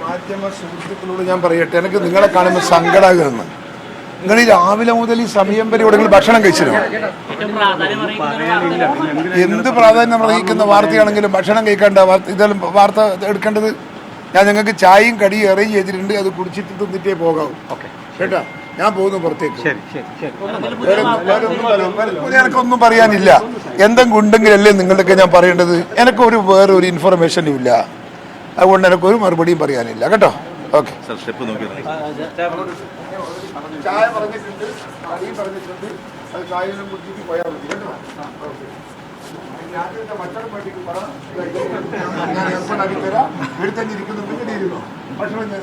മാധ്യമ സുഹൃത്തുക്കളോട് ഞാൻ പറയട്ടെ, എനിക്ക് നിങ്ങളെ കാണുമ്പോൾ സങ്കടമാകുന്നു. നിങ്ങൾ ഈ രാവിലെ മുതൽ ഈ സമയം വരെ ഇവിടെ ഭക്ഷണം കഴിച്ചിരുന്നു. എന്ത് പ്രാധാന്യം അറിയിക്കുന്ന വാർത്തയാണെങ്കിലും ഭക്ഷണം കഴിക്കേണ്ട ഇതെല്ലാം വാർത്ത എടുക്കേണ്ടത്. ഞാൻ നിങ്ങൾക്ക് ചായയും കടിയും അറേഞ്ച് ചെയ്തിട്ടുണ്ട്, അത് കുടിച്ചിട്ട് തിന്നിട്ടേ പോകാവൂ കേട്ടോ. ഞാൻ പോകുന്നു പുറത്തേക്ക്. എനിക്കൊന്നും പറയാനില്ല. എന്തെങ്കിലും ഉണ്ടെങ്കിലല്ലേ നിങ്ങളുടെയൊക്കെ ഞാൻ പറയേണ്ടത്. എനിക്കൊരു വേറെ ഒരു ഇൻഫർമേഷനും ഇല്ല, അതുകൊണ്ട് എനിക്കൊരു മറുപടിയും പറയാനില്ല കേട്ടോ. ഓക്കെ. ചായ പറഞ്ഞിട്ടുണ്ട്, കറിയും പറഞ്ഞിട്ടുണ്ട്, അത് ചായയിലും കുടിച്ചിട്ട് പോയാൽ മതി കേട്ടോ. രാത്രിയുടെ ഭക്ഷണം വേണ്ടിയിട്ട് പറ, ഞാൻ ഏർപ്പാടാക്കി തരാം. ഇവിടെ തന്നെ ഇരിക്കുന്നുണ്ടെങ്കിൽ ഇരുന്നോ, ഭക്ഷണം ഞാൻ